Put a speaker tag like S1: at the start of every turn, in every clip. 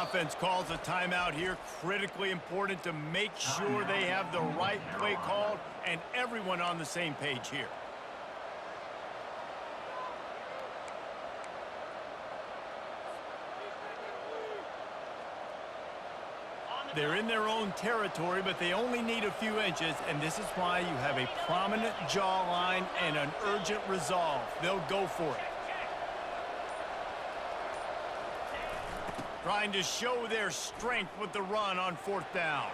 S1: Offense calls a timeout here. Critically important to make sure they have the right play called and everyone on the same page here. They're in their own territory, but they only need a few inches, and this is why you have a prominent jawline and an urgent resolve. They'll go for it. Trying to show their strength with the run on 4th down.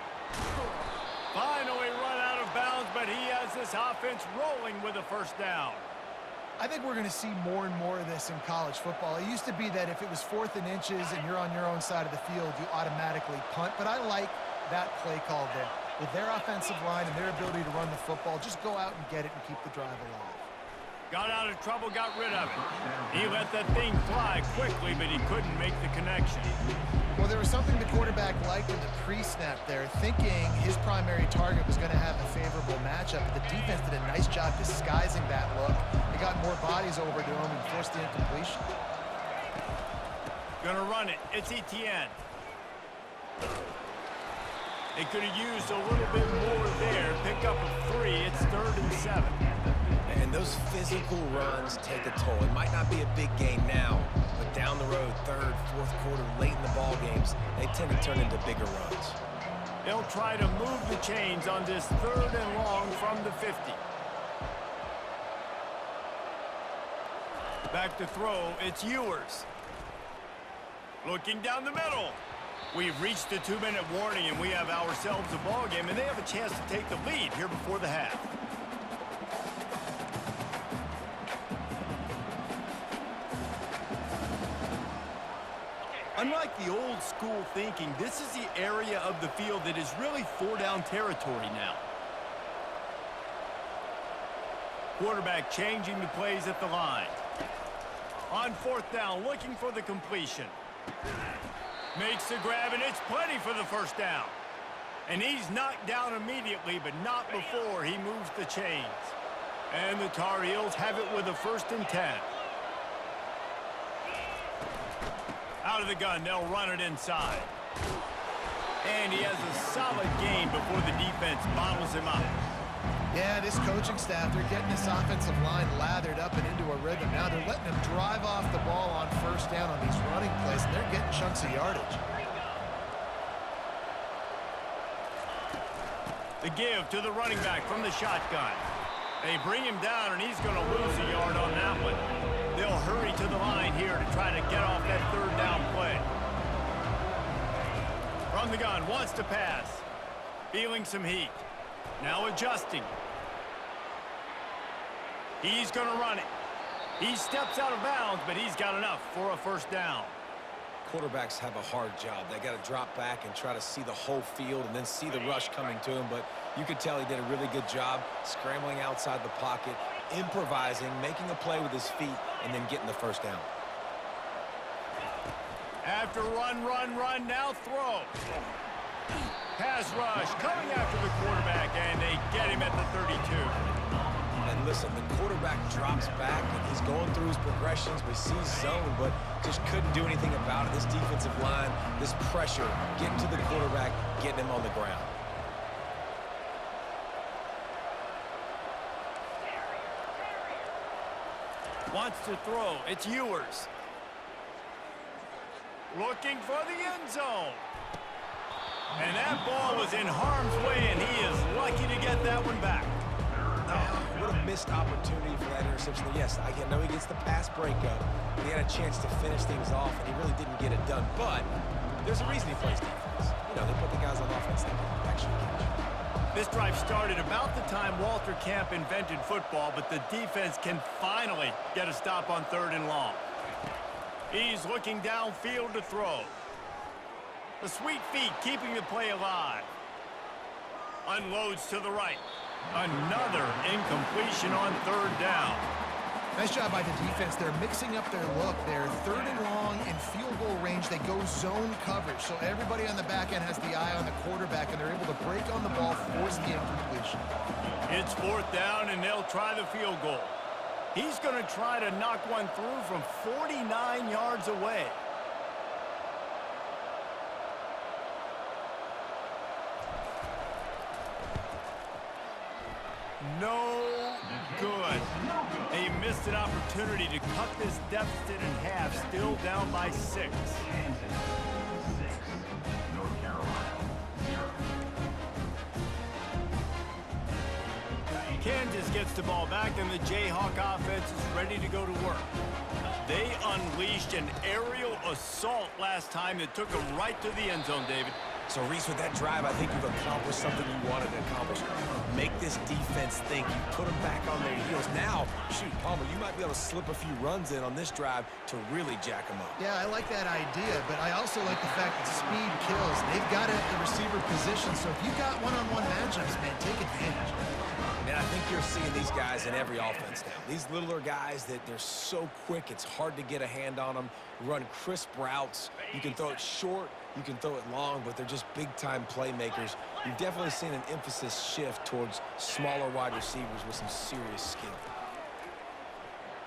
S1: Finally run out of bounds, but he has this offense rolling with a 1st down.
S2: I think we're going to see more and more of this in college football. It used to be that if it was 4th and inches and you're on your own side of the field, you automatically punt. But I like that play call there. With their offensive line and their ability to run the football, just go out and get it and keep the drive alive.
S1: Got out of trouble, got rid of it. He let that thing fly quickly, but he couldn't make the connection.
S2: Well, there was something the quarterback liked in the pre-snap there, thinking his primary target was going to have a favorable matchup. But the defense did a nice job disguising that look. They got more bodies over to him and forced the incompletion.
S1: Gonna run it. It's Etienne. They could have used a little bit more there. Pick up a 3. It's 3rd and 7.
S3: And those physical runs take a toll. It might not be a big game now, but down the road, 3rd, 4th quarter, late in the ball games, they tend to turn into bigger runs.
S1: They'll try to move the chains on this 3rd and long from the 50. Back to throw, it's Ewers. Looking down the middle. We've reached the 2-minute warning, and we have ourselves a ball game, and they have a chance to take the lead here before the half. Unlike the old school thinking, this is the area of the field that is really 4-down territory now. Quarterback changing the plays at the line. On 4th down, looking for the completion. Makes the grab, and it's plenty for the 1st down. And he's knocked down immediately, but not before he moves the chains. And the Tar Heels have it with a 1st and 10. Out of the gun, they'll run it inside. And he has a solid gain before the defense bottles him up.
S2: Yeah, this coaching staff, they're getting this offensive line lathered up and into a rhythm. Now they're letting them drive off the ball on 1st down on these running plays, and they're getting chunks of yardage.
S1: The give to the running back from the shotgun. They bring him down, and he's going to lose a yard on that one. They'll hurry to the line here to try to get off that 3rd down play. From the gun, wants to pass. Feeling some heat. Now adjusting. He's going to run it. He steps out of bounds, but he's got enough for a 1st down.
S3: Quarterbacks have a hard job. They got to drop back and try to see the whole field and then see the rush coming to him. But you could tell he did a really good job scrambling outside the pocket, improvising, making a play with his feet, and then getting the 1st down.
S1: After run, now throw. Pass rush coming after the quarterback, and they get him at the 32.
S3: And listen, the quarterback drops back, and he's going through his progressions. We see zone, but just couldn't do anything about it. This defensive line, this pressure, getting to the quarterback, getting him on the ground.
S1: Wants to throw. It's Ewers. Looking for the end zone. And that ball was in harm's way, and he is lucky to get that one back.
S3: Oh, what a missed opportunity for that interception. Yes, I know he gets the pass breakup. He had a chance to finish things off, and he really didn't get it done. But there's a reason he plays defense. You know, they put the guys on offense that can actually catch.
S1: This drive started about the time Walter Camp invented football, but the defense can finally get a stop on 3rd and long. He's looking downfield to throw. The sweet feet keeping the play alive. Unloads to the right. Another incompletion on 3rd down.
S2: Nice job by the defense. They're mixing up their look. They're 3rd and long in field goal range. They go zone coverage. So everybody on the back end has the eye on the quarterback, and they're able to break on the ball, force the incompletion.
S1: It's 4th down, and they'll try the field goal. He's going to try to knock one through from 49 yards away. No good. They missed an opportunity to cut this deficit in half, still down by 6. Kansas gets the ball back, and the Jayhawk offense is ready to go to work. They unleashed an aerial assault last time that took them right to the end zone, David.
S3: So, Reese, with that drive, I think you've accomplished something you wanted to accomplish. Make this defense think. You put them back on their heels. Now, shoot, Palmer, you might be able to slip a few runs in on this drive to really jack them up.
S2: Yeah, I like that idea, but I also like the fact that speed kills. They've got it at the receiver position, so if you got one-on-one matchups, man, take advantage.
S3: And I think you're seeing these guys in every offense now. These littler guys that they're so quick, it's hard to get a hand on them. Run crisp routes. You can throw it short, you can throw it long, but they're just big-time playmakers. You've definitely seen an emphasis shift towards smaller wide receivers with some serious skill.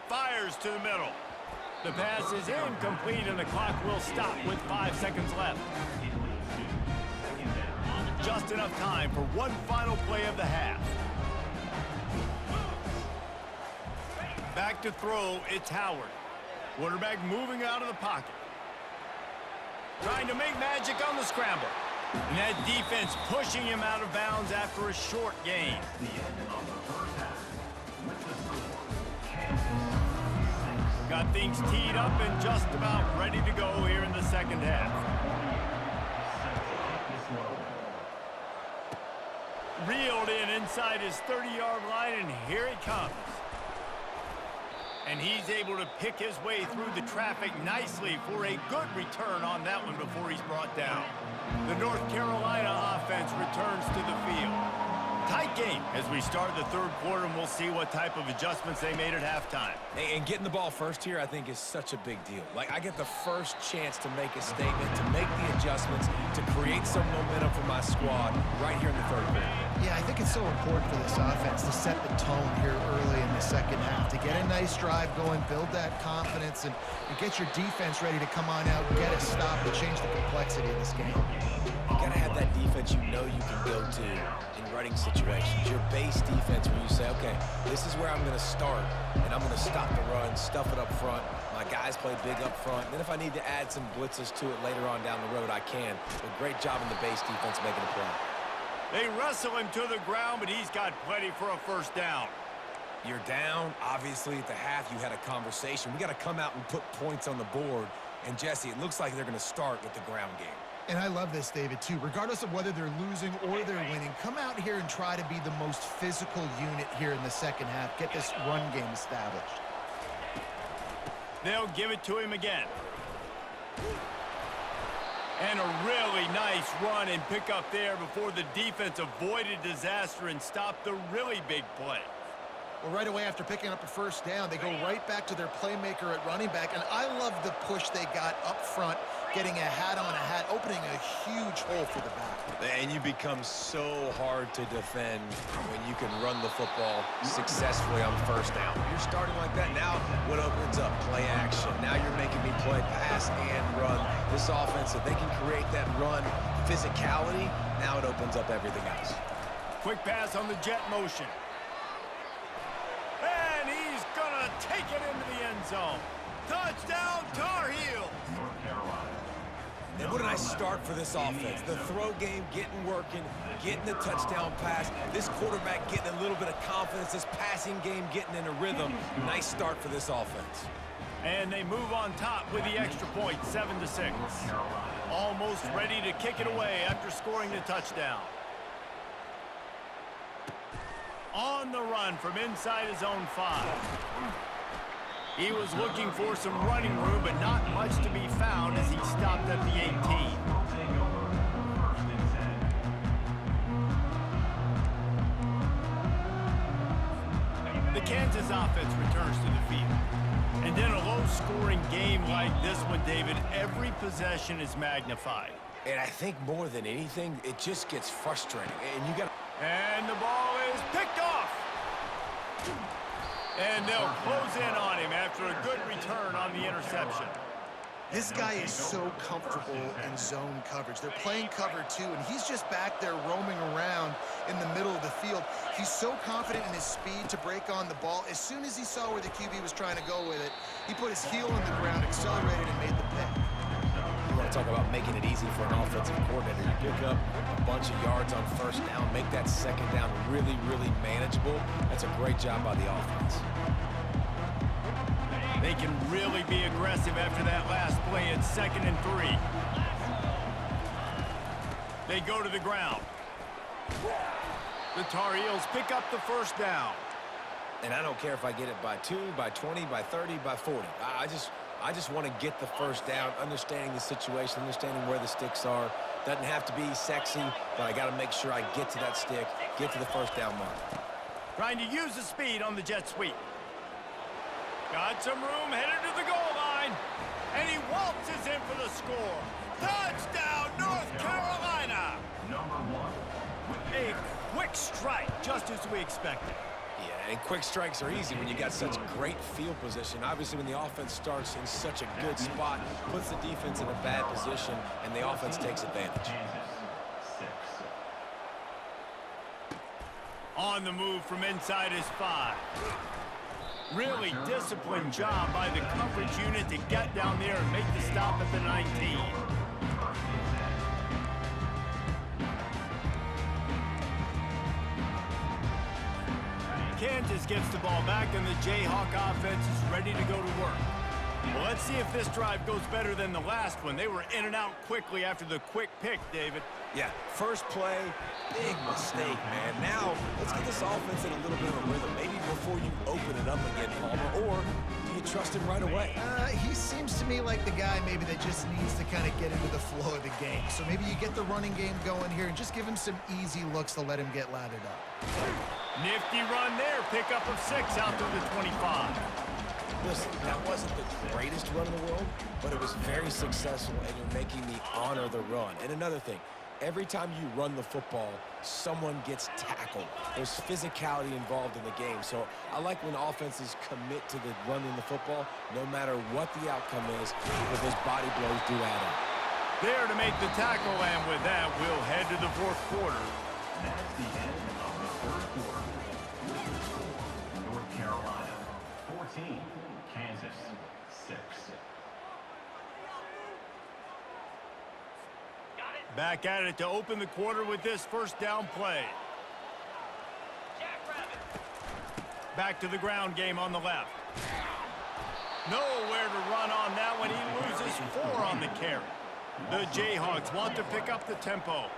S1: Fires to the middle. The pass is incomplete, and the clock will stop with 5 seconds left. Just enough time for one final play of the half. Back to throw, it's Howard. Quarterback moving out of the pocket. Trying to make magic on the scramble. And that defense pushing him out of bounds after a short gain. Got things teed up and just about ready to go here in the second half. Reeled in inside his 30-yard line, and here he comes. And he's able to pick his way through the traffic nicely for a good return on that one before he's brought down. The North Carolina offense returns to the field. Tight game as we start the third quarter, and we'll see what type of adjustments they made at halftime.
S3: And getting the ball first here, I think, is such a big deal. Like, I get the first chance to make a statement, to make the adjustments, to create some momentum for my squad right here in the third quarter.
S2: Yeah, I think it's so important for this offense to set the tone here early in the second half, to get a nice drive going, build that confidence, and get your defense ready to come on out, get a stop, and change the complexity of this game.
S3: You got to have that defense you know you can go to in running situations. Your base defense where you say, okay, this is where I'm going to start, and I'm going to stop the run, stuff it up front. My guys play big up front. Then if I need to add some blitzes to it later on down the road, I can. But great job in the base defense making a play.
S1: They wrestle him to the ground, but he's got plenty for a first down.
S3: You're down. Obviously, at the half, you had a conversation. We got to come out and put points on the board. And, Jesse, it looks like they're going to start with the ground game.
S2: And I love this, David, too. Regardless of whether they're losing or they're winning, come out here and try to be the most physical unit here in the second half. Get this run game established.
S1: They'll give it to him again. And a really nice run and pick up there before the defense avoided disaster and stopped the really big play.
S2: Well, right away after picking up a first down, they go right back to their playmaker at running back. And I love the push they got up front, getting a hat on a hat, opening a huge hole for the back.
S3: And you become so hard to defend when you can run the football successfully on first down. You're starting like that. Now what opens up? Play action. Now you're making me play pass and run. This offense, if they can create that run physicality, now it opens up everything else.
S1: Quick pass on the jet motion. And he's going to take it into the end zone. Touchdown, Tar Heels!
S3: And what a nice start for this offense. The throw game getting working, getting the touchdown pass. This quarterback getting a little bit of confidence. This passing game getting in a rhythm. Nice start for this offense.
S1: And they move on top with the extra point, 7-6. Almost ready to kick it away after scoring the touchdown. On the run from inside his own 5. He was looking for some running room, but not much to be found as he stopped at the 18. The Kansas offense returns to the field. And in a low-scoring game like this one, David, every possession is magnified.
S3: And I think more than anything, it just gets frustrating. And you got.
S1: And the ball is picked off. And they'll close in on him after a good return on the interception.
S2: This guy is so comfortable in zone coverage. They're playing cover two, and he's just back there roaming around in the middle of the field. He's so confident in his speed to break on the ball. As soon as he saw where the QB was trying to go with it, he put his heel in the ground, accelerated, and made the pick.
S3: You want to talk about making it easy for an offensive coordinator. You pick up a bunch of yards on first down, make that second down really, really manageable. That's a great job by the offense.
S1: They can really be aggressive after that last play at 2nd and 3. They go to the ground. The Tar Heels pick up the first down.
S3: And I don't care if I get it by 2, by 20, by 30, by 40. I just want to get the first down, understanding the situation, understanding where the sticks are. Doesn't have to be sexy, but I got to make sure I get to that stick, get to the first down mark.
S1: Trying to use the speed on the jet sweep. Got some room, headed to the goal line. And he waltzes in for the score. Touchdown, North Carolina! A quick strike, just as we expected.
S3: Yeah, and quick strikes are easy when you got such great field position. Obviously, when the offense starts in such a good spot, puts the defense in a bad position, and the offense takes advantage.
S1: On the move from inside his 5. Really disciplined job by the coverage unit to get down there and make the stop at the 19. Kansas gets the ball back, and the Jayhawk offense is ready to go to work. Well, let's see if this drive goes better than the last one. They were in and out quickly after the quick pick, David.
S3: Yeah, first play, big mistake, man. Now, let's get this offense in a little bit of a rhythm. Maybe before you open it up again, Palmer, or do you trust him right away?
S2: He seems to me like the guy maybe that just needs to kind of get into the flow of the game. So maybe you get the running game going here and just give him some easy looks to let him get lathered up.
S1: Nifty run there. Pickup of 6 out to the 25.
S3: Listen, that wasn't the greatest run in the world, but it was very successful, and you're making me honor the run. And another thing, every time you run the football, someone gets tackled. There's physicality involved in the game. So I like when offenses commit to the running the football, no matter what the outcome is, because those body blows do add up.
S1: There to make the tackle, and with that, we'll head to the 4th quarter.
S4: That's the end of the 3rd quarter. North Carolina 14, Kansas 6.
S1: Back at it to open the quarter with this first down play. Back to the ground game on the left. Nowhere to run on that one. He loses 4 on the carry. The Jayhawks want to pick up the tempo.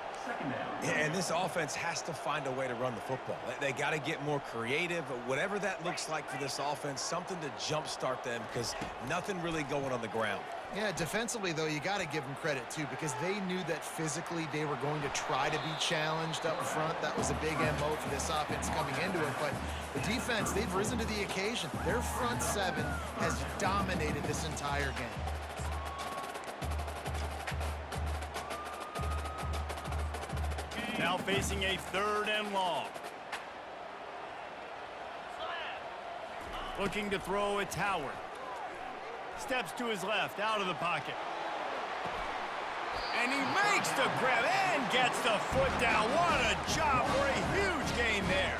S3: And this offense has to find a way to run the football. They got to get more creative, whatever that looks like for this offense, something to jumpstart them, because nothing really going on the ground.
S2: Yeah, defensively, though, you got to give them credit, too, because they knew that physically they were going to try to be challenged up front. That was a big MO for this offense coming into it. But the defense, they've risen to the occasion. Their front 7 has dominated this entire game.
S1: Now facing a 3rd and long. Looking to throw, it's Howard. Steps to his left, out of the pocket. And he makes the grab and gets the foot down. What a job for a huge gain there.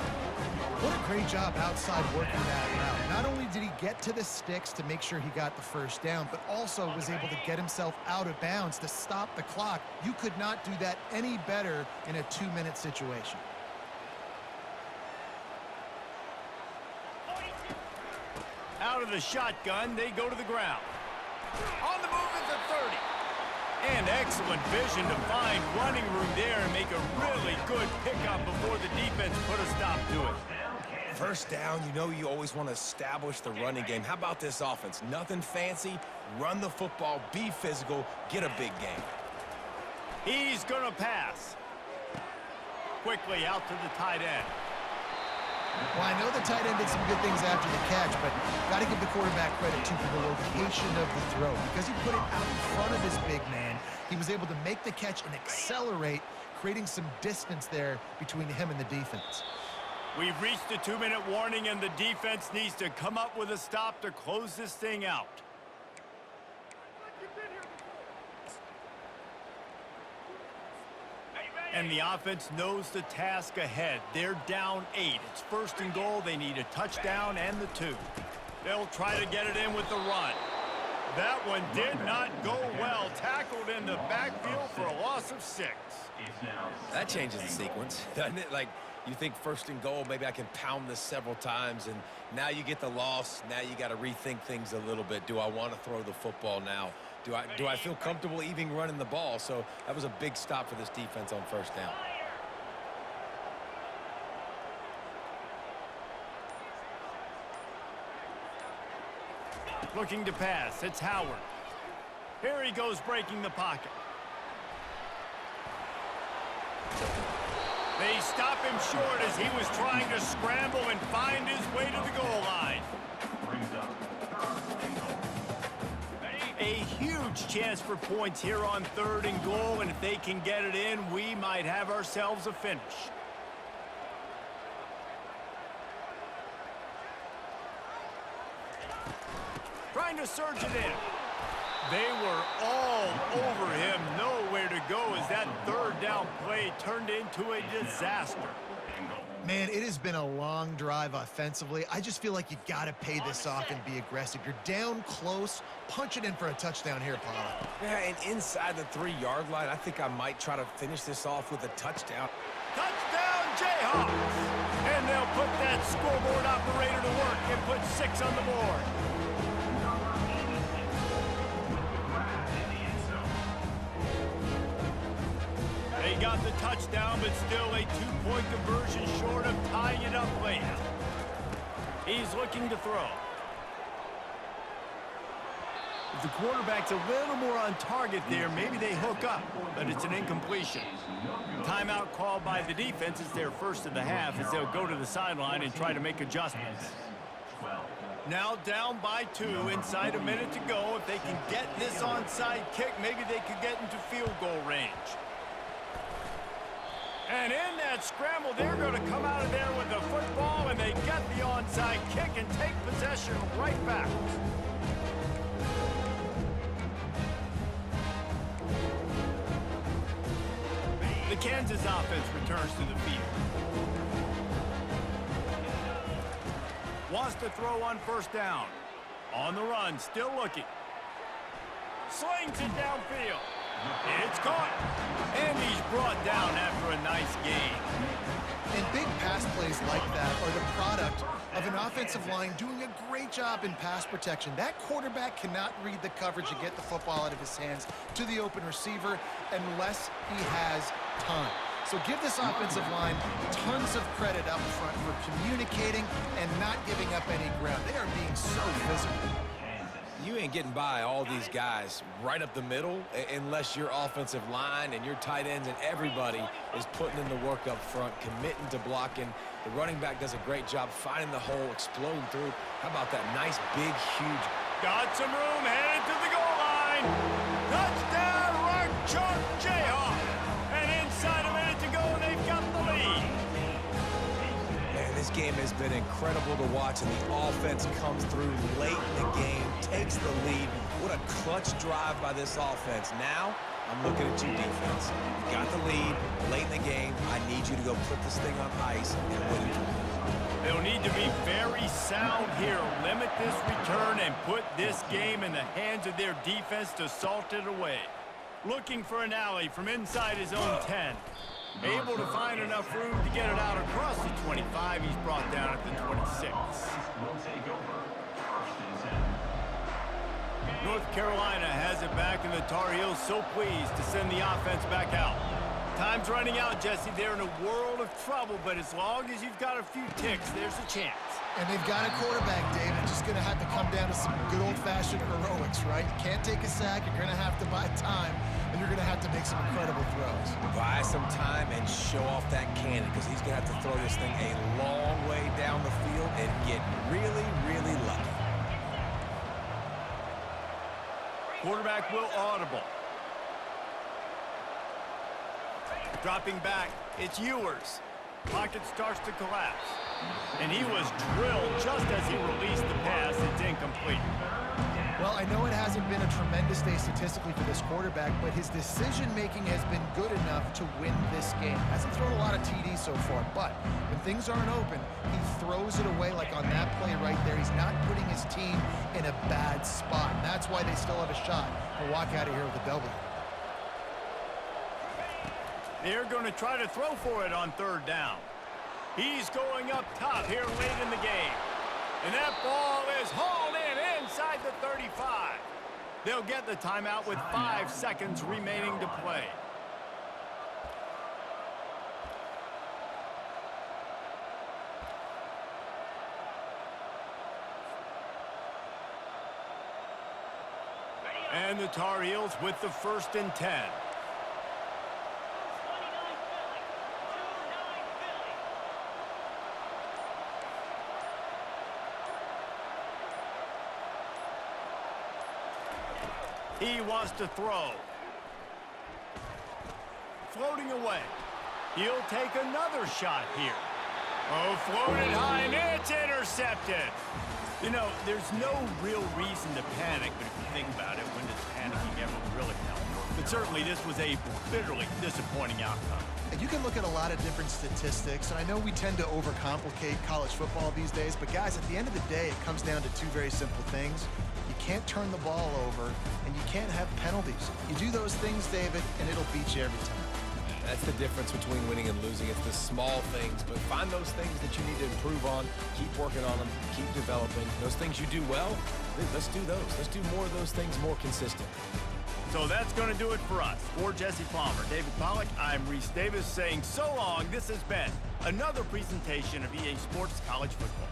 S2: What a great job outside working that route. Not only did he get to the sticks to make sure he got the first down, but also was able to get himself out of bounds to stop the clock. You could not do that any better in a 2-minute situation.
S1: Out of the shotgun, they go to the ground. On the move is the 30. And excellent vision to find running room there and make a really good pickup before the defense put a stop to it.
S3: First down, you know you always want to establish the running game. How about this offense? Nothing fancy. Run the football, be physical, get a big gain.
S1: He's going to pass. Quickly out to the tight end.
S2: Well, I know the tight end did some good things after the catch, but got to give the quarterback credit, too, for the location of the throw. Because he put it out in front of his big man, he was able to make the catch and accelerate, creating some distance there between him and the defense.
S1: We've reached a 2-minute warning, and the defense needs to come up with a stop to close this thing out. And the offense knows the task ahead. They're down 8. It's 1st and goal. They need a touchdown and the 2. They'll try to get it in with the run. That one did not go well. Tackled in the backfield for a loss of 6.
S3: That changes the sequence, doesn't it? Like, you think 1st and goal, maybe I can pound this several times, and now you get the loss. Now you got to rethink things a little bit. Do I want to throw the football now? Do I feel comfortable even running the ball? So that was a big stop for this defense on 1st down.
S1: Looking to pass. It's Howard. Here he goes breaking the pocket. They stop him short as he was trying to scramble and find his way to the goal line. A huge chance for points here on 3rd and goal, and if they can get it in, we might have ourselves a finish. Trying to surge it in. They were all over him. Nowhere to go as that 3rd down play turned into a disaster.
S2: Man, it has been a long drive offensively. I just feel like you got to pay this off and be aggressive. You're down close. Punch it in for a touchdown here, Paula.
S3: Yeah, and inside the 3-yard line, I think I might try to finish this off with a touchdown.
S1: Touchdown, Jayhawks! And they'll put that scoreboard operator to work and put 6 on the board. They got the touchdown, but still a 2-point conversion short of tying it up late. He's looking to throw. If the quarterback's a little more on target there, maybe they hook up, but it's an incompletion. Timeout called by the defense. It's their first of the half as they'll go to the sideline and try to make adjustments. Now down by 2, inside a minute to go. If they can get this onside kick, maybe they could get into field goal range. And in that scramble, they're going to come out of there with the football, and they get the onside kick and take possession right back. The Kansas offense returns to the field. Wants to throw on 1st down. On the run, still looking. Slings it downfield. It's caught. And he's brought down after a nice gain.
S2: And big pass plays like that are the product of an offensive line doing a great job in pass protection. That quarterback cannot read the coverage and get the football out of his hands to the open receiver unless he has time. So give this offensive line tons of credit up front for communicating and not giving up any ground. They are being so physical.
S3: You ain't getting by all these guys right up the middle unless your offensive line and your tight ends and everybody is putting in the work up front, committing to blocking. The running back does a great job finding the hole, exploding through. How about that nice, big, huge...
S1: Got some room, headed to the goal line. Touchdown, Rock Chalk Jayhawk. And inside a minute to go, and they've got the lead.
S3: Man, this game has been incredible to watch, and the offense comes through late in the game, takes the lead. What a clutch drive by this offense. Now, I'm looking at you, defense. You got the lead late in the game. I need you to go put this thing on ice and win it.
S1: They'll need to be very sound here. Limit this return and put this game in the hands of their defense to salt it away. Looking for an alley from inside his own 10. Able to find enough room to get it out across the 25. He's brought down at the 26. North Carolina has it back, and the Tar Heels so pleased to send the offense back out. Time's running out, Jesse. They're in a world of trouble, but as long as you've got a few ticks, there's a chance.
S2: And they've got a quarterback, David. Just going to have to come down to some good old-fashioned heroics, right? You can't take a sack. You're going to have to buy time, and you're going to have to make some incredible throws.
S3: Buy some time and show off that cannon, because he's going to have to throw this thing a long way down the field and get really, really lucky.
S1: Quarterback will audible. Dropping back, it's Ewers. Pocket starts to collapse. And he was drilled just as he released the pass. It's incomplete.
S2: Well, I know it hasn't been a tremendous day statistically for this quarterback, but his decision-making has been good enough to win this game. Hasn't thrown a lot of TDs so far, but when things aren't open, he throws it away like on that play right there. He's not putting his team in a bad spot, and that's why they still have a shot to walk out of here with a W.
S1: They're going to try to throw for it on third down. He's going up top here late in the game. And that ball is hauled in inside the 35. They'll get the timeout with 5 seconds remaining to play. And the Tar Heels with the 1st and 10. He wants to throw. Floating away. He'll take another shot here. Oh, floated high, and it's intercepted. You know, there's no real reason to panic, but if you think about it, when does panicking ever really help? But certainly this was a bitterly disappointing outcome.
S2: And you can look at a lot of different statistics, and I know we tend to overcomplicate college football these days, but guys, at the end of the day, it comes down to 2 very simple things. You can't turn the ball over, and you can't have penalties. You do those things, David, and it'll beat you every time.
S3: That's the difference between winning and losing. It's the small things, but find those things that you need to improve on, keep working on them, keep developing. Those things you do well, let's do those. Let's do more of those things more consistent.
S1: So that's going to do it for us. For Jesse Palmer, David Pollack, I'm Reese Davis saying so long. This has been another presentation of EA Sports College Football.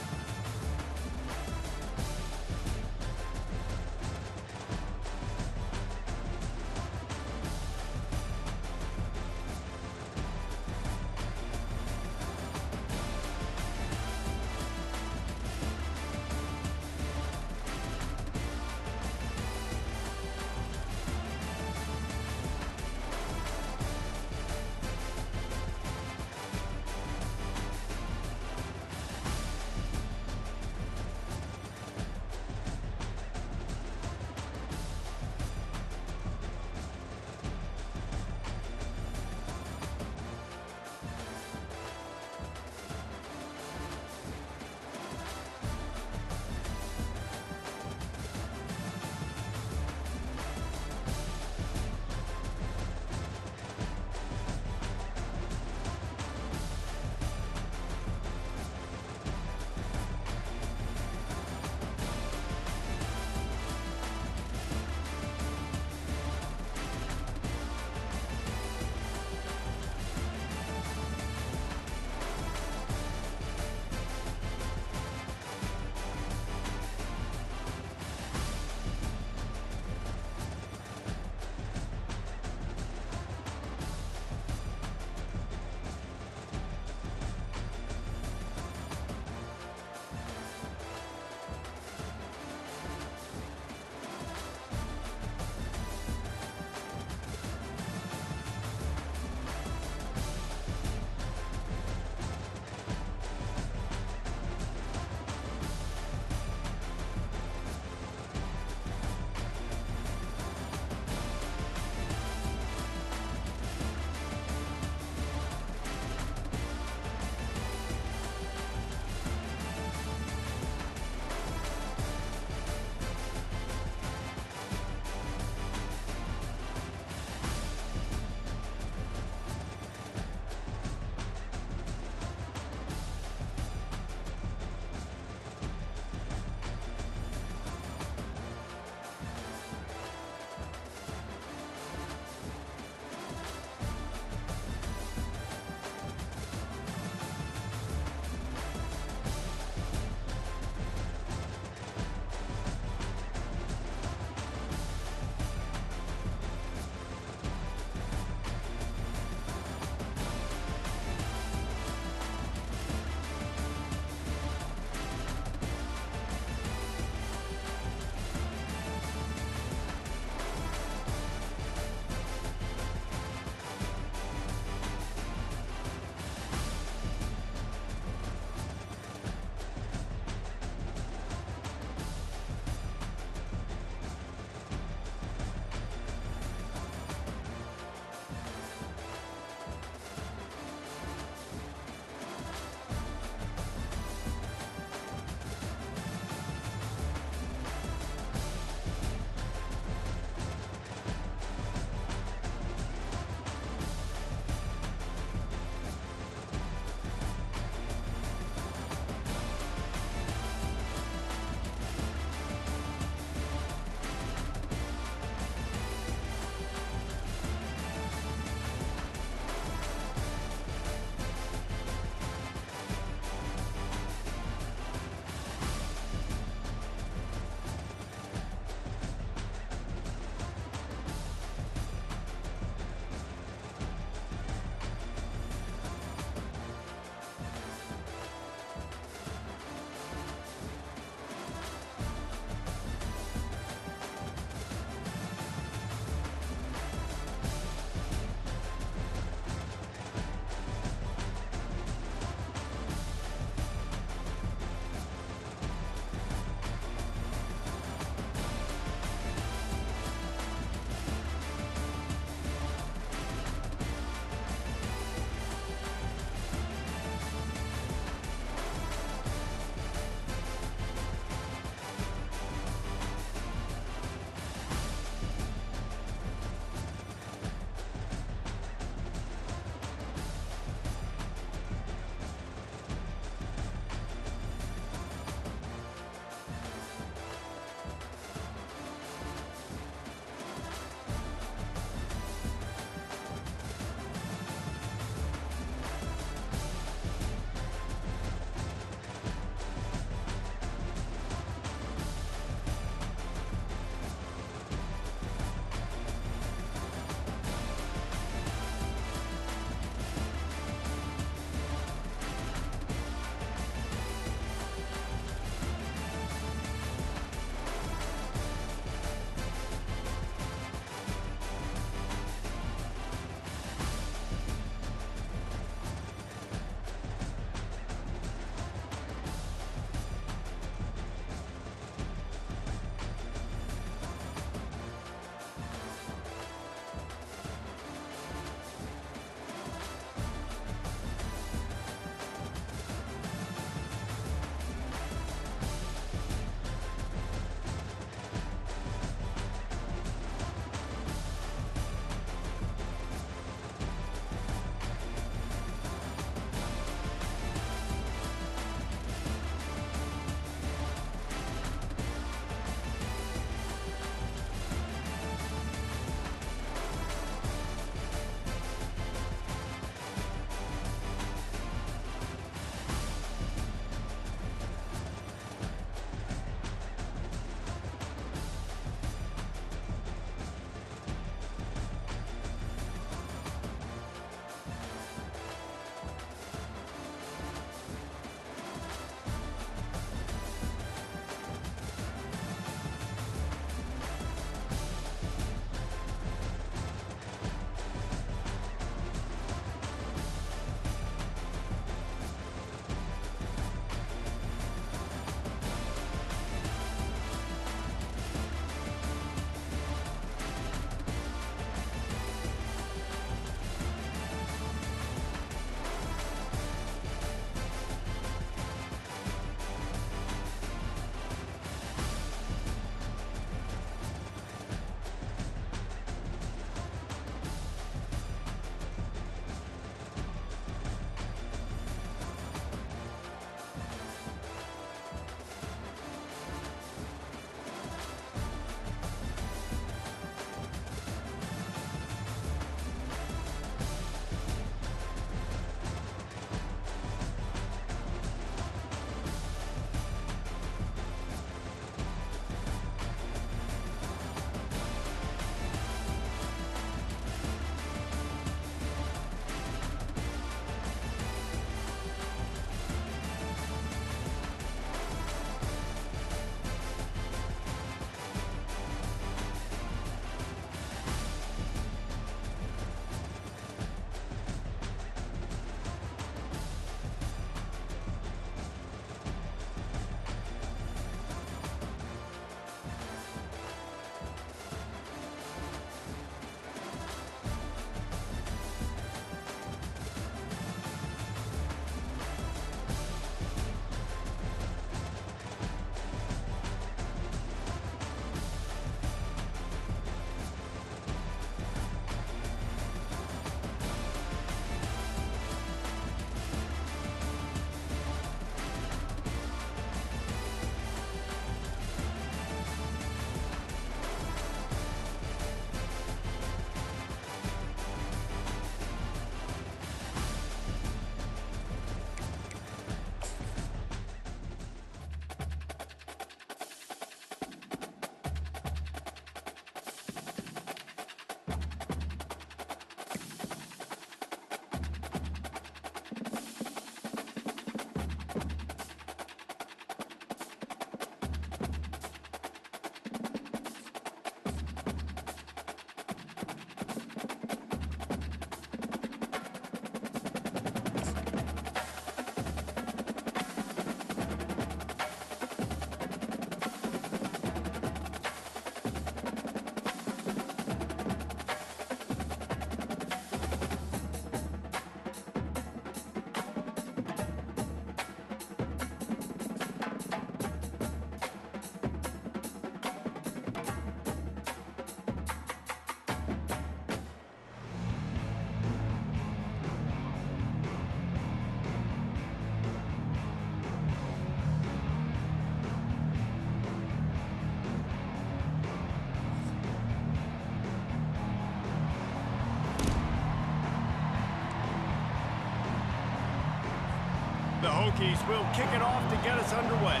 S1: The Hokies will kick it off to get us underway.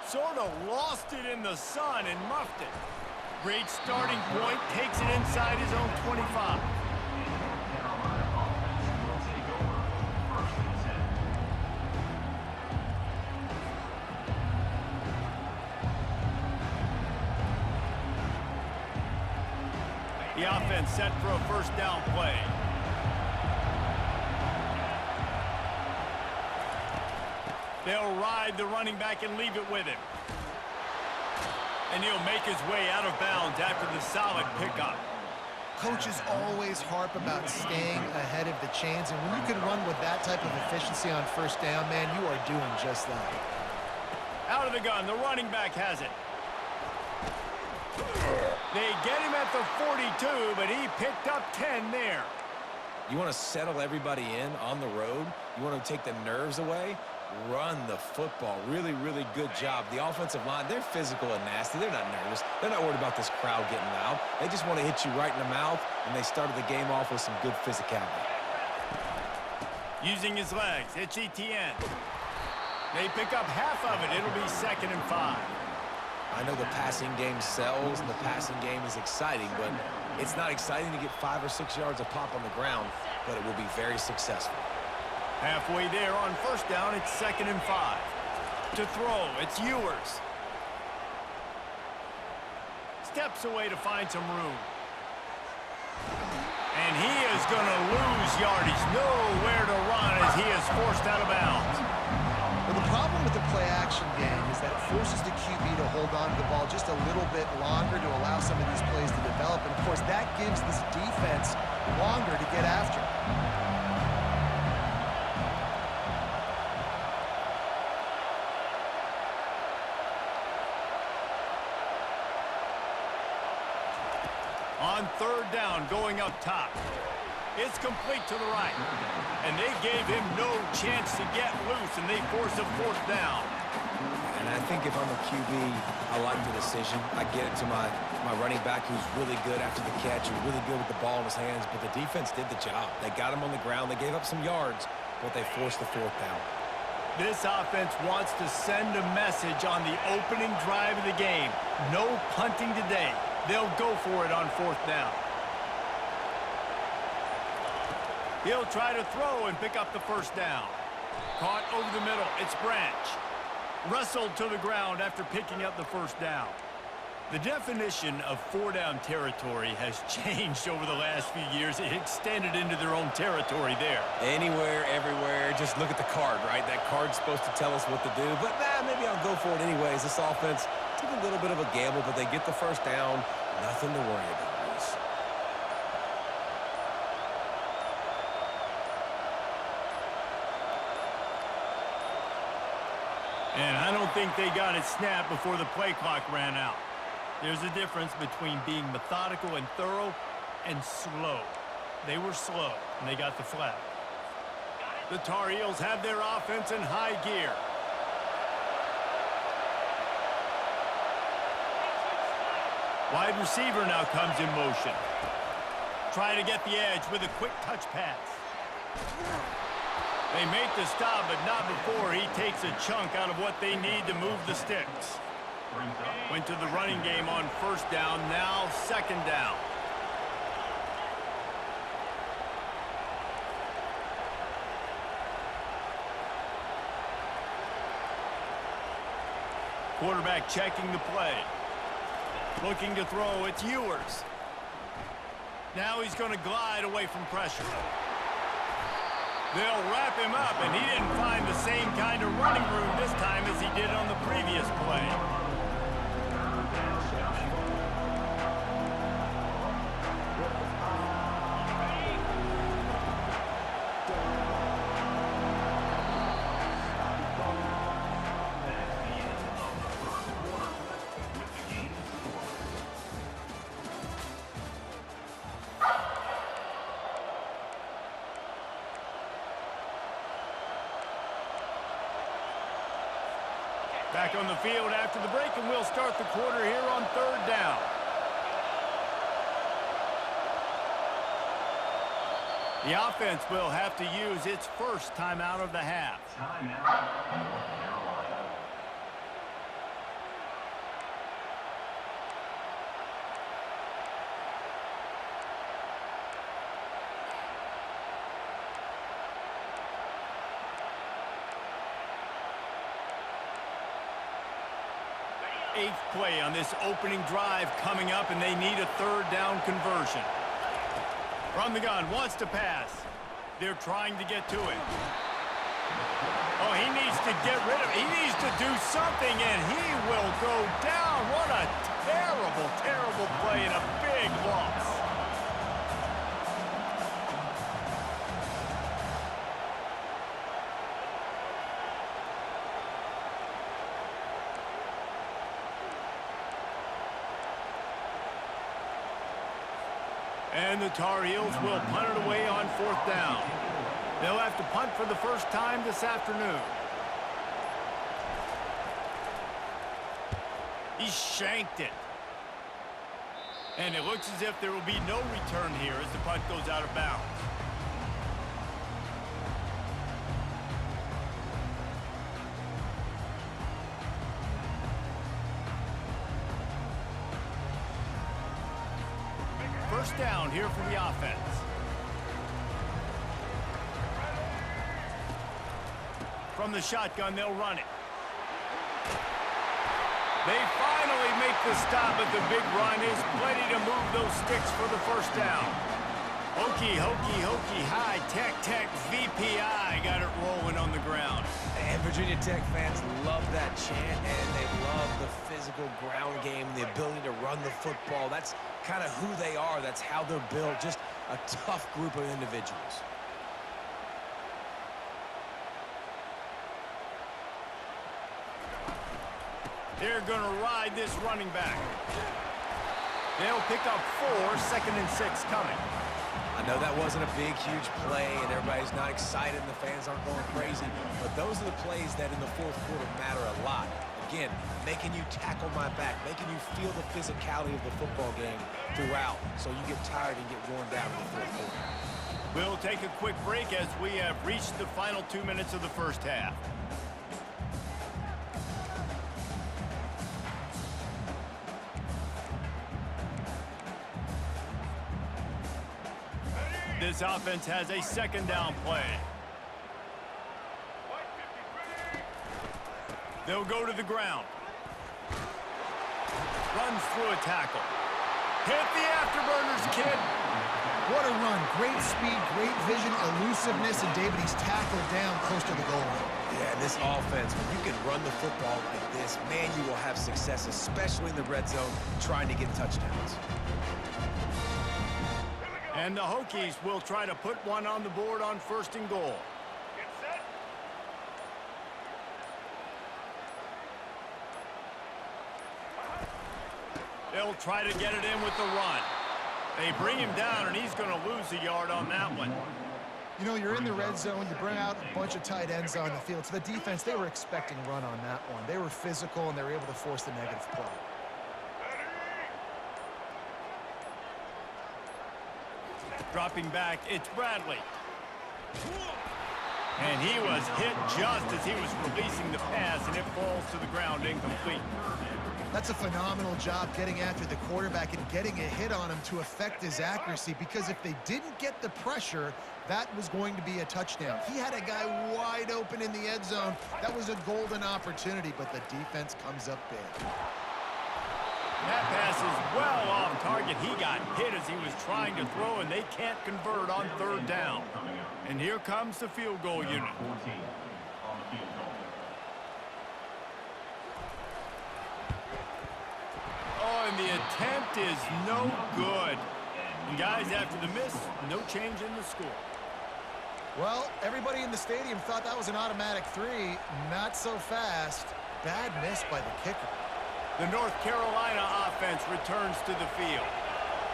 S1: Sort of lost it in the sun and muffed it. Great starting point, takes it inside his own 25.
S4: Carolina offense will take over 1st and 10.
S1: The offense set for a first down play. They'll ride the running back and leave it with him. And he'll make his way out of bounds after the solid pickup.
S2: Coaches always harp about staying ahead of the chains, and when you can run with that type of efficiency on first down, man, you are doing just that.
S1: Out of the gun, the running back has it. They get him at the 42, but he picked up 10 there.
S3: You want to settle everybody in on the road? You want to take the nerves away? Run the football. Really, really good job. The offensive line, they're physical and nasty. They're not nervous. They're not worried about this crowd getting loud. They just want to hit you right in the mouth, and they started the game off with some good physicality.
S1: Using his legs, it's Etienne. They pick up half of it. It'll be 2nd and 5.
S3: I know the passing game sells, and the passing game is exciting, but it's not exciting to get 5 or 6 yards a pop on the ground, but it will be very successful.
S1: Halfway there on first down, it's 2nd and 5. To throw, it's Ewers. Steps away to find some room. And he is going to lose yardage. Nowhere to run as he is forced out of bounds.
S2: Well, the problem with the play-action game is that it forces the QB to hold on to the ball just a little bit longer to allow some of these plays to develop. And, of course, that gives this defense longer to get after.
S1: On third down, going up top. It's complete to the right. And they gave him no chance to get loose, and they force a 4th down.
S3: And I think if I'm a QB, I like the decision. I get it to my running back who's really good after the catch and really good with the ball in his hands, but the defense did the job. They got him on the ground. They gave up some yards, but they forced the 4th down.
S1: This offense wants to send a message on the opening drive of the game. No punting today. They'll go for it on 4th down. He'll try to throw and pick up the first down. Caught over the middle. It's Branch. Wrestled to the ground after picking up the first down. The definition of 4-down territory has changed over the last few years. It extended into their own territory there.
S3: Anywhere, everywhere, just look at the card, right? That card's supposed to tell us what to do, but maybe I'll go for it anyways. This offense took a little bit of a gamble, but they get the first down. Nothing to worry about, Reese.
S1: And I don't think they got it snapped before the play clock ran out. There's a difference between being methodical and thorough and slow. They were slow, and they got the flag. The Tar Heels have their offense in high gear. Wide receiver now comes in motion. Try to get the edge with a quick touch pass. They make the stop, but not before he takes a chunk out of what they need to move the sticks. Went to the running game on first down, now 2nd down. Quarterback checking the play. Looking to throw, it's Ewers. Now he's going to glide away from pressure. They'll wrap him up, and he didn't find the same kind of running room this time as he did on the previous play. Back on the field after the break, and we'll start the quarter here on 3rd down. The offense will have to use its first timeout of the half.
S4: Timeout, North Carolina.
S1: Eighth play on this opening drive coming up, and they need a third down conversion. From the gun, wants to pass. They're trying to get to it. Oh, he needs to get rid of it. He needs to do something, and he will go down. What a terrible, terrible play and a big loss. And the Tar Heels will punt it away on fourth down. They'll have to punt for the first time this afternoon. He shanked it. And it looks as if there will be no return here as the punt goes out of bounds. First down here for the offense. From the shotgun, they'll run it. They finally make the stop, but the big run is plenty to move those sticks for the first down. Hokey, hokey, hokey, high, tech, tech, VPI got it rolling on the ground.
S3: And Virginia Tech fans love that chant, and they love the physical ground game, the ability to run the football. That's kind of who they are. That's how they're built. Just a tough group of individuals.
S1: They're going to ride this running back. They'll pick up 4, 2nd and 6 coming.
S3: I know that wasn't a big, huge play, and everybody's not excited, and the fans aren't going crazy, but those are the plays that in the fourth quarter matter a lot. Again, making you tackle my back, making you feel the physicality of the football game throughout, so you get tired and get worn down in the fourth quarter.
S1: We'll take a quick break as we have reached the final 2 minutes of the first half. This offense has a second down play. They'll go to the ground. Runs through a tackle. Hit the afterburners, kid.
S2: What a run. Great speed, great vision, elusiveness, and David, he's tackled down close to the goal line.
S3: Yeah, this offense, when you can run the football like this, man, you will have success, especially in the red zone, trying to get touchdowns.
S1: And the Hokies will try to put one on the board on 1st and goal. They'll try to get it in with the run. They bring him down, and he's going to lose a yard on that one.
S2: You know, you're in the red zone, you bring out a bunch of tight ends on the field. So the defense, they were expecting run on that one. They were physical, and they were able to force the negative play.
S1: Dropping back, it's Bradley. And he was hit just as he was releasing the pass, and it falls to the ground incomplete.
S2: That's a phenomenal job getting after the quarterback and getting a hit on him to affect his accuracy, because if they didn't get the pressure, that was going to be a touchdown. He had a guy wide open in the end zone. That was a golden opportunity, but the defense comes up big.
S1: That pass is well off target. He got hit as he was trying to throw, and they can't convert on 3rd down. And here comes the field goal unit.
S4: 14 on the field goal.
S1: Oh, and the attempt is no good. And guys, after the miss, no change in the score.
S2: Well, everybody in the stadium thought that was an automatic 3. Not so fast. Bad miss by the kicker.
S1: The North Carolina offense returns to the field.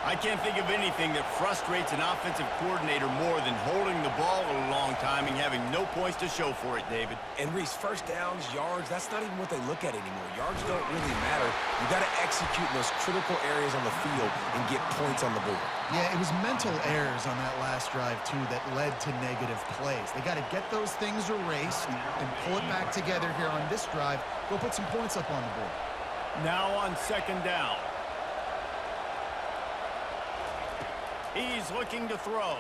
S1: I can't think of anything that frustrates an offensive coordinator more than holding the ball a long time and having no points to show for it, David.
S3: And Reese, first downs, yards, that's not even what they look at anymore. Yards don't really matter. You got to execute in those critical areas on the field and get points on the board.
S2: Yeah, it was mental errors on that last drive, too, that led to negative plays. They got to get those things erased and pull it back together here on this drive. Go put some points up on the board.
S1: Now on second down. He's looking to throw.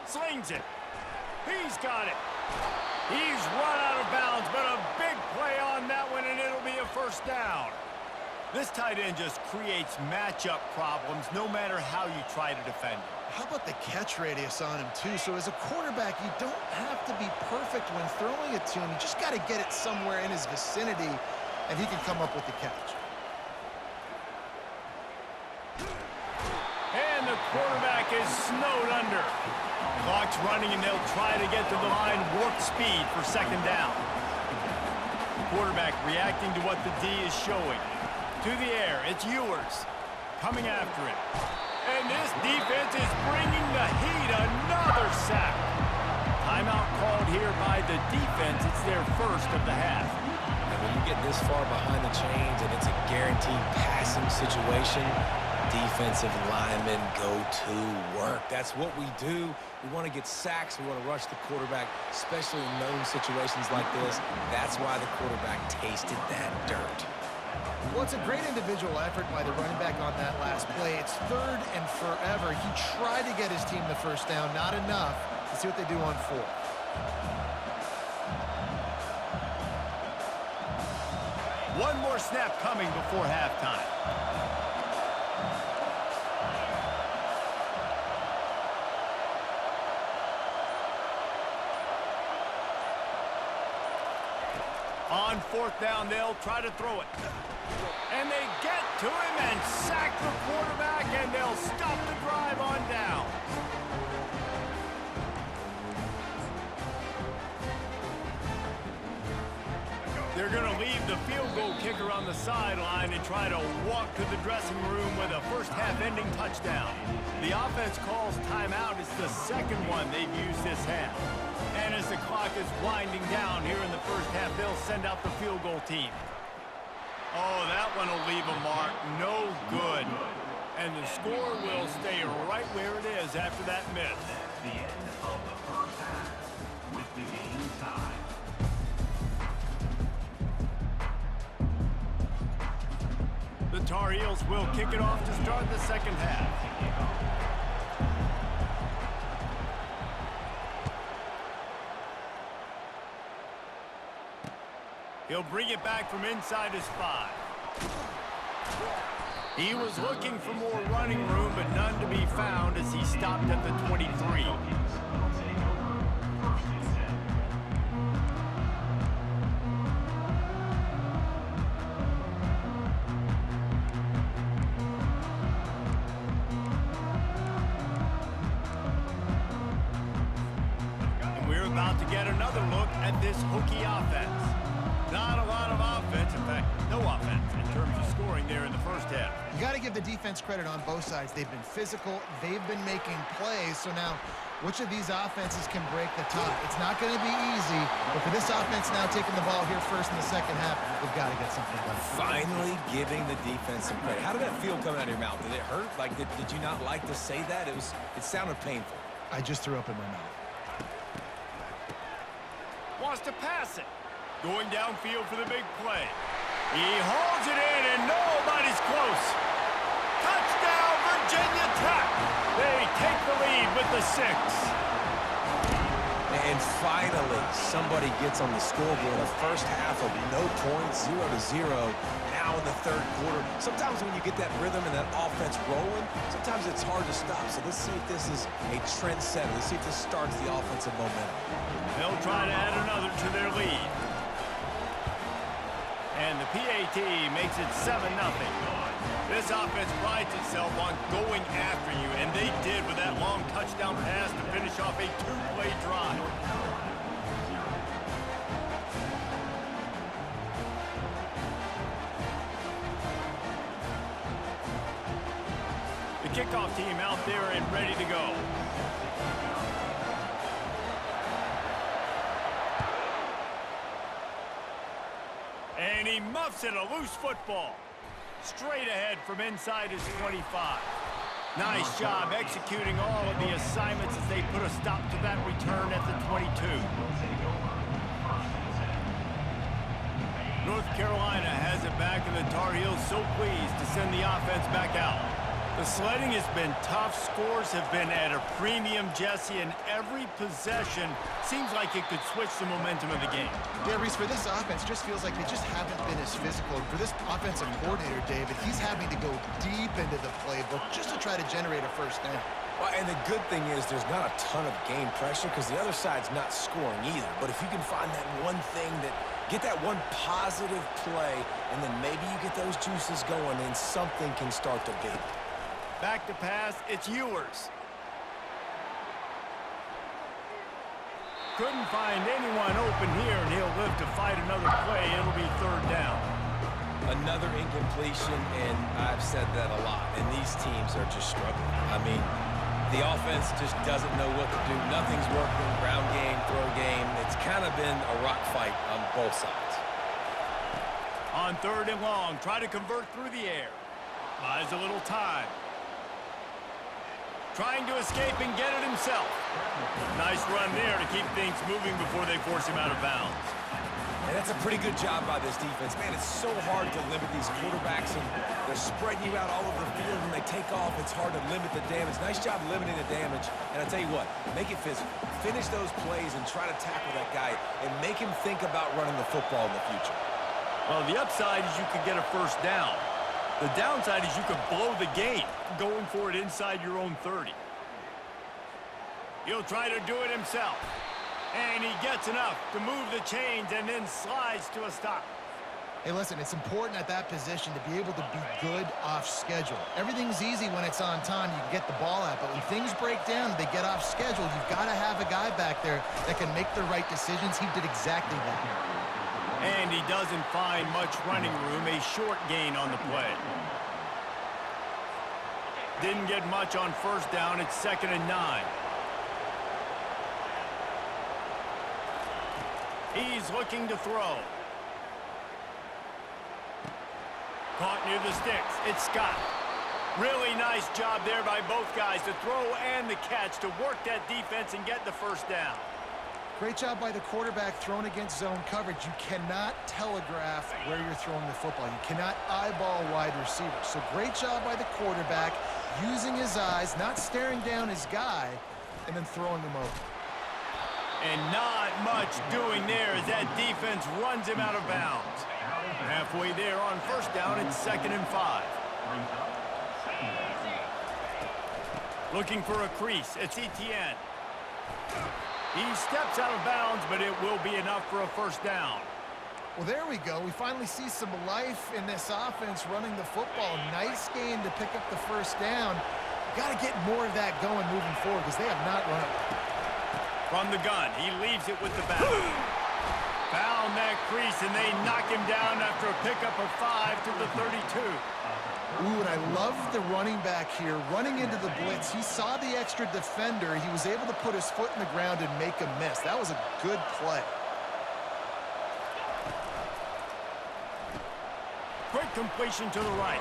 S1: Slings it. He's got it. He's run out of bounds, but a big play on that one, and it'll be a first down. This tight end just creates matchup problems no matter how you try to defend him.
S2: How about the catch radius on him, too? So as a quarterback, you don't have to be perfect when throwing it to him. You just got to get it somewhere in his vicinity, and he can come up with the catch.
S1: And the quarterback is snowed under. Clock's running, and they'll try to get to the line warp speed for second down. Quarterback reacting to what the D is showing. To the air, it's Ewers coming after it. And this defense is bringing the heat. Another sack. Timeout called here by the defense. It's their first of the half.
S3: And when you get this far behind the chains and it's a guaranteed passing situation, defensive linemen go to work. That's what we do. We want to get sacks. We want to rush the quarterback, especially in known situations like this. That's why the quarterback tasted that dirt.
S2: Well, it's a great individual effort by the running back on that last play. It's third and forever. He tried to get his team the first down, not enough. Let's see what they do on fourth.
S1: One more snap coming before halftime. On fourth down, they'll try to throw it. And they get to him and sack the quarterback, and they'll stop the drive on down. They're going to leave the field goal kicker on the sideline and try to walk to the dressing room with a first-half ending touchdown. The offense calls timeout. It's the second one they've used this half. And as the clock is winding down here in the first half, they'll send out the field goal team. Oh, that one will leave a mark. No good. And the score will stay right where it is after that miss.
S4: The end of the first half with the game tied.
S1: The Tar Heels will kick it off to start the second half. He'll bring it back from inside his 5. He was looking for more running room, but none to be found as he stopped at the 23. And we're about to get another look at this Hokie offense. Not a lot of offense, in fact, no offense in terms of scoring there in the first half.
S2: You got to give the defense credit on both sides. They've been physical. They've been making plays. So now, which of these offenses can break the tie? It's not going to be easy, but for this offense now taking the ball here first in the second half, they've got to get something done.
S3: Finally giving the defense some credit. How did that feel coming out of your mouth? Did it hurt? Like, did you not like to say that? It sounded painful.
S2: I just threw up in my mouth.
S1: Wants to pass it. Going downfield for the big play. He holds it in, and nobody's close. Touchdown, Virginia Tech. They take the lead with the 6.
S3: And finally, somebody gets on the scoreboard. A first half of no points, 0-0. Now in the third quarter. Sometimes when you get that rhythm and that offense rolling, sometimes it's hard to stop. So let's see if this is a trendsetter. Let's see if this starts the offensive momentum.
S1: They'll try to add another to their lead. And the PAT makes it 7-0. This offense prides itself on going after you, and they did with that long touchdown pass to finish off a 2-play drive. The kickoff team out there and ready to go. And he muffs it, a loose football. Straight ahead from inside his 25. Nice job executing all of the assignments as they put a stop to that return at the 22. North Carolina has it back, and the Tar Heels so pleased to send the offense back out. The sledding has been tough. Scores have been at a premium, Jesse, and every possession seems like it could switch the momentum of the game.
S2: Yeah, Reese, for this offense, just feels like they just haven't been as physical. For this offensive coordinator, David, he's having to go deep into the playbook just to try to generate a first down.
S3: Well, and the good thing is there's not a ton of game pressure because the other side's not scoring either. But if you can find that one thing that get that one positive play, and then maybe you get those juices going, and something can start to build.
S1: Back to pass, it's Ewers. Couldn't find anyone open here, and he'll live to fight another play. It'll be third down.
S3: Another incompletion, and I've said that a lot, and these teams are just struggling. I mean, the offense just doesn't know what to do. Nothing's working, ground game, throw game. It's kind of been a rock fight on both sides.
S1: On third and long, try to convert through the air. Buys a little time. Trying to escape and get it himself. Nice run there to keep things moving before they force him out of bounds.
S3: And that's a pretty good job by this defense. Man, it's so hard to limit these quarterbacks, and they're spreading you out all over the field. When they take off, it's hard to limit the damage. Nice job limiting the damage. And I'll tell you what, make it physical. Finish those plays and try to tackle that guy and make him think about running the football in the future.
S1: Well, the upside is you could get a first down. The downside is you could blow the game going for it inside your own 30. He'll try to do it himself. And he gets enough to move the chains and then slides to a stop.
S2: Hey, listen, it's important at that position to be able to be good off schedule. Everything's easy when it's on time. You can get the ball out. But when things break down, they get off schedule, you've got to have a guy back there that can make the right decisions. He did exactly that.
S1: And he doesn't find much running room. A short gain on the play. Didn't get much on first down. It's 2nd and 9. He's looking to throw. Caught near the sticks. It's Scott. Really nice job there by both guys to throw and the catch to work that defense and get the first down.
S2: Great job by the quarterback throwing against zone coverage. You cannot telegraph where you're throwing the football. You cannot eyeball wide receivers. So great job by the quarterback using his eyes, not staring down his guy, and then throwing him over.
S1: And not much doing there as that defense runs him out of bounds. Halfway there on first down, it's 2nd and 5. Looking for a crease. It's Etienne. He steps out of bounds, but it will be enough for a first down.
S2: Well, there we go. We finally see some life in this offense running the football. Nice game to pick up the first down. Got to get more of that going moving forward because they have not run it.
S1: From the gun, he leaves it with the back. Found that crease, and they knock him down after a pickup of 5 to the 32.
S2: Ooh, and I love the running back here. Running into the blitz, he saw the extra defender. He was able to put his foot in the ground and make a miss. That was a good play.
S1: Quick completion to the right.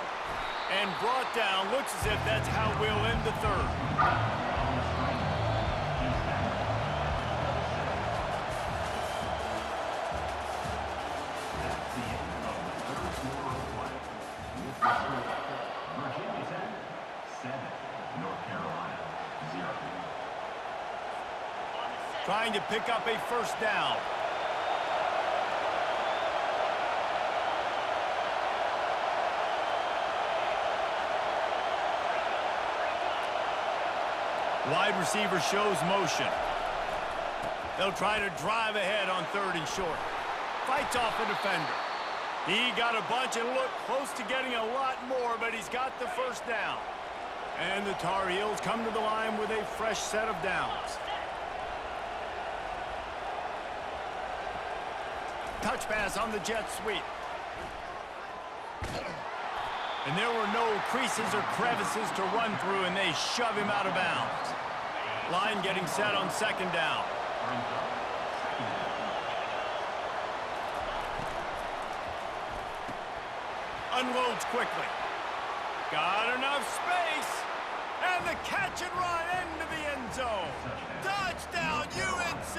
S1: And brought down. Looks as if that's how we'll end the third.
S4: Virginia Tech, 7. North Carolina, 0.
S1: Trying to pick up a first down. Wide receiver shows motion. They'll try to drive ahead on 3rd and short. Fights off the defender. He got a bunch and looked close to getting a lot more, but he's got the first down. And the Tar Heels come to the line with a fresh set of downs. Touch pass on the jet sweep. And there were no creases or crevices to run through, and they shove him out of bounds. Line getting set on second down. Unloads quickly. Got enough space. And the catch and run into the end zone. Touchdown, UNC!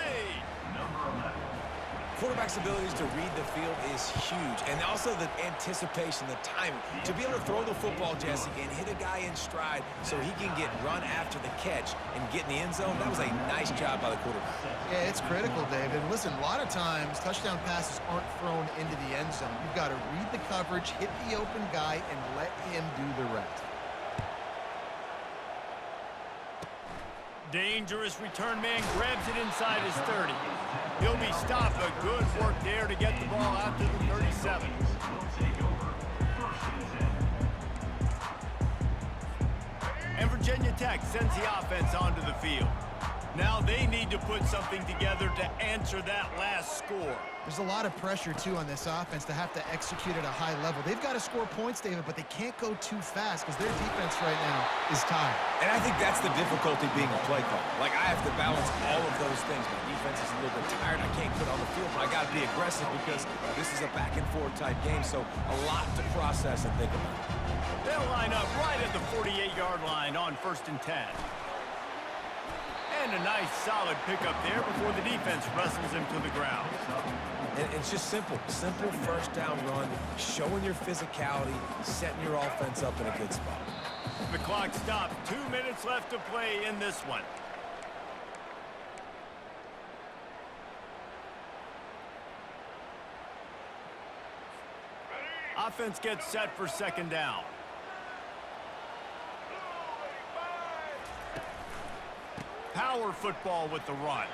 S3: Quarterback's abilities to read the field is huge, and also the anticipation, the timing. To be able to throw the football, Jesse, and hit a guy in stride so he can get run after the catch and get in the end zone, that was a nice job by the quarterback.
S2: Yeah, it's critical, David. Listen, a lot of times touchdown passes aren't thrown into the end zone. You've got to read the coverage, hit the open guy, and let him do the rest.
S1: Dangerous return man grabs it inside his 30. He'll be stopped, but good work there to get the ball out to the 37. And Virginia Tech sends the offense onto the field. Now they need to put something together to answer that last score.
S2: There's a lot of pressure, too, on this offense to have to execute at a high level. They've got to score points, David, but they can't go too fast because their defense right now is tired.
S3: And I think that's the difficulty being a play caller. Like, I have to balance all of those things. My defense is a little bit tired. I can't put on the field, but I got to be aggressive because this is a back-and-forth type game, so a lot to process and think about.
S1: They'll line up right at the 48-yard line on 1st and 10. And a nice solid pickup there before the defense wrestles him to the ground.
S3: And it's just simple first down run, showing your physicality, setting your offense up in a good spot.
S1: The clock stopped. 2 minutes left to play in this one. Offense gets set for second down. Power football with the run.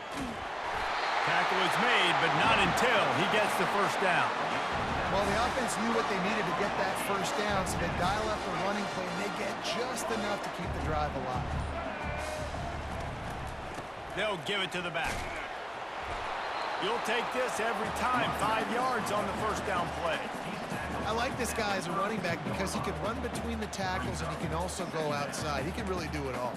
S1: Tackle is made, but not until he gets the first down.
S2: Well, the offense knew what they needed to get that first down, so they dial up the running play, and they get just enough to keep the drive alive.
S1: They'll give it to the back. You'll take this every time. 5 yards on the first down play.
S2: I like this guy as a running back because he can run between the tackles, and he can also go outside. He can really do it all.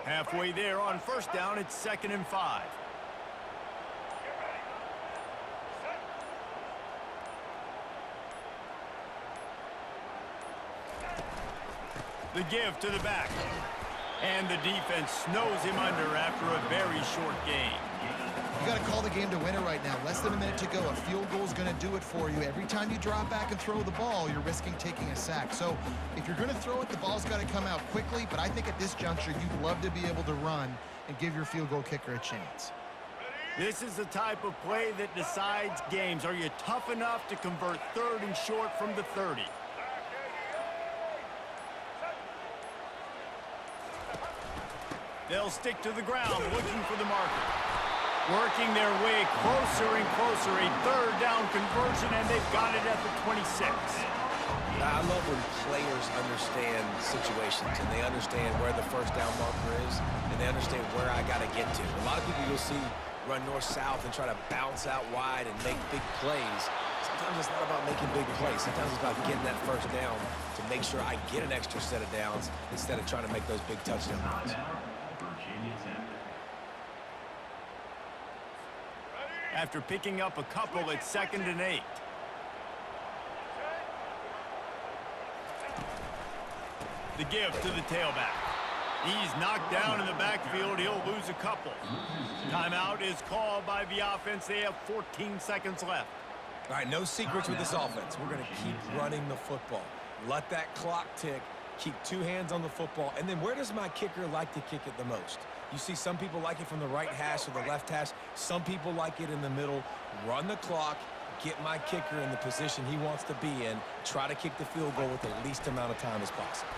S1: Halfway there on first down, it's 2nd and 5. The give to the back. And the defense snows him under after a very short game.
S2: You got to call the game to win it right now. Less than a minute to go. A field goal is going to do it for you. Every time you drop back and throw the ball, you're risking taking a sack. So if you're going to throw it, the ball's got to come out quickly. But I think at this juncture, you'd love to be able to run and give your field goal kicker a chance.
S1: This is the type of play that decides games. Are you tough enough to convert 3rd and short from the 30? They'll stick to the ground, looking for the marker. Working their way closer and closer. A 3rd down conversion, and they've got it at the 26.
S3: I love when players understand situations, and they understand where the first down marker is, and they understand where I got to get to. A lot of people you'll see run north-south and try to bounce out wide and make big plays. Sometimes it's not about making big plays. Sometimes it's about getting that first down to make sure I get an extra set of downs instead of trying to make those big touchdown runs.
S1: After picking up a couple, it's 2nd and 8. The give to the tailback. He's knocked down in the backfield. He'll lose a couple. Timeout is called by the offense. They have 14 seconds left.
S3: All right, no secrets with this offense. We're going to keep running the football. Let that clock tick. Keep 2 hands on the football. And then where does my kicker like to kick it the most? You see some people like it from the right hash or the left hash. Some people like it in the middle. Run the clock. Get my kicker in the position he wants to be in. Try to kick the field goal with the least amount of time as possible.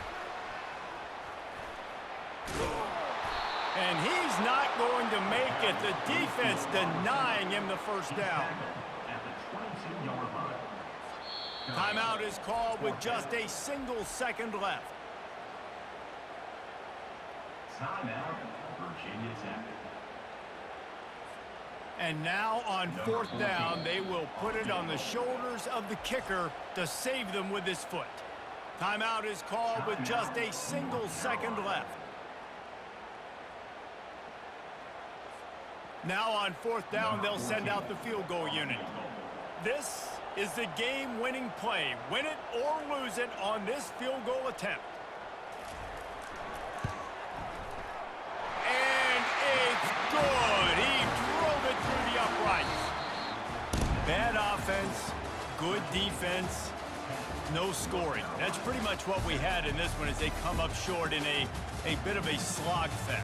S1: And he's not going to make it. The defense denying him the first down. Timeout is called with just a single second left.
S4: Timeout, Virginia Tech.
S1: And now on 4th down, they will put it on the shoulders of the kicker to save them with his foot. Timeout is called with just a single second left. Now on 4th down, they'll send out the field goal unit. This is the game-winning play. Win it or lose it on this field goal attempt. And it's good. He drove it through the uprights. Bad offense, good defense, no scoring. That's pretty much what we had in this one as they come up short in a bit of a slogfest.